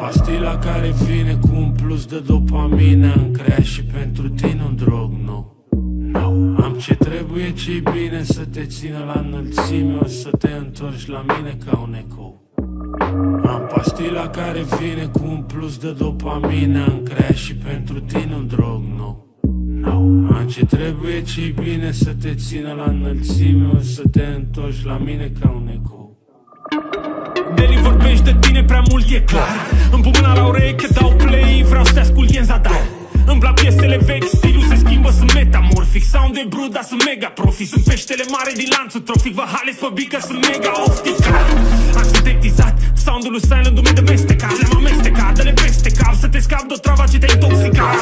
pastila care vine cu un plus de dopamină. Am creat și pentru tine un drog nou. Am ce trebuie, ce-i bine, să te țină la înălțime. O să te întorci la mine ca un ecou. Am pastila care vine cu un plus de dopamină. Am creat și pentru tine un drog nou. Am ce trebuie, ce-i bine, să te țină la înălțime. O să te întorci la mine ca un ecou. Deli, vorbești de tine prea mult, e clar. Îmi pun mâna la ureche, dau play, vreau să te ascult, e în zadar. Îmi plac piesele vechi, stilul se schimbă, sunt metamorfic. Sound e brut, dar sunt mega profi. Sunt peștele mare din lanțul trofic. Vă hales pe bică, sunt mega optical. Am sintetizat soundul lui Silent, mi-e de mestecat. Le-am amestecat, dă-le peste cap, să te scap de-o trava ce te-a intoxicat.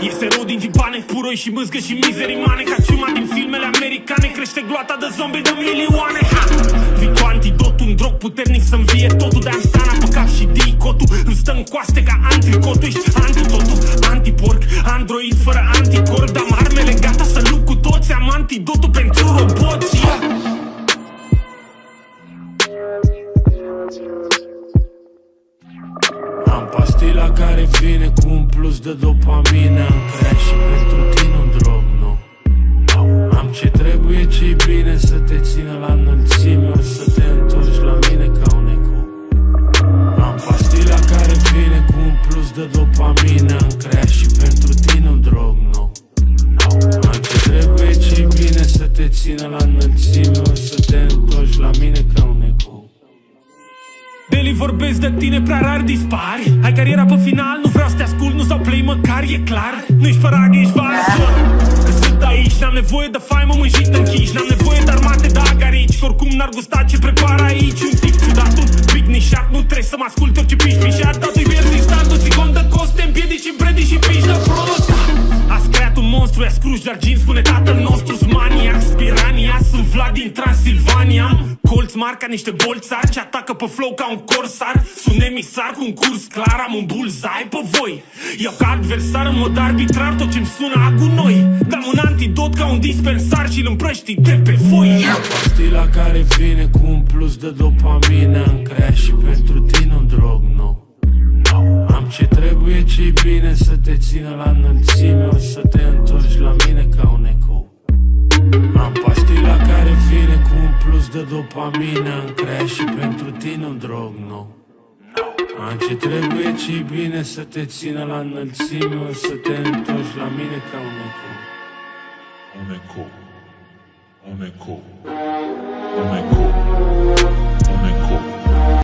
Iese rău din tipane, puroi și mâzgă și mizerimane. Ca ciuma din filmele americane, crește gloata de zombie de milioane. Vii cu antidot, un drog puternic să învie totul. De-am stana pe cap și dicotul îmi stă în coaste ca antricotul. Ești antitotul, antiporc, android fără anticorp. Dar am armele gata să lupt cu toți. Am antidotul pentru roboți. Am pastila care vine cu un plus de dopamină. Am creat și pentru tine un drog nou. Am ce trebuie, ce-i bine, să te țină la înălțime. O să te întorci la mine ca un ecou. Am pastila care vine cu un plus de dopamină. Am creat și pentru tine un drog nou. Am ce trebuie, ce-i bine, să te țină la înălțime. O să te întorci la mine ca un ecou. Deli, vorbesc de tine, prea rar dispari. Ai cariera pe final, nu vreau să te ascult, nu sau play măcar, e clar. Nu-ești părag, ești valsor. Sunt aici, n-am nevoie de faimă mânjit în chici. N-am nevoie de armate de agarici, că oricum n-ar gusta ce prepar aici. Un tip ciudat, un pic nișat, nu trebuie să mă ascult orice piși pișat. Dar tu-i pierzi instantul, ții cont de cost, te împiedici în predici și piși de prost. Ați creat un monstru, ea Scrooge, dar Jean spune tatăl nostru-s maniac. Spirania, sunt Vlad din Transilvania. Am colț mari ca niște bolțari ce atacă pe flow ca un corsar. Sunt emisar cu un curs clar, am un bullseye pe voi. Iau ca adversar în mod arbitrar tot ce-mi sună a gunoi. Dam un antidot ca un dispensar și îl împrăști de pe foi. Am pastila care vine cu un plus de dopamină. Am creat și pentru tine un drog nou. Am ce trebuie, ce-i bine, să te țină la înălțime. O să te întorci la mine ca un ecou. Am pastila care vine cu un plus de dopamină. Am creat și pentru tine un drog nou. Am ce trebuie, ce-i bine, să te țină la înălțime. O să te întorci la mine ca un ecou. Un ecou. Un ecou. Un ecou.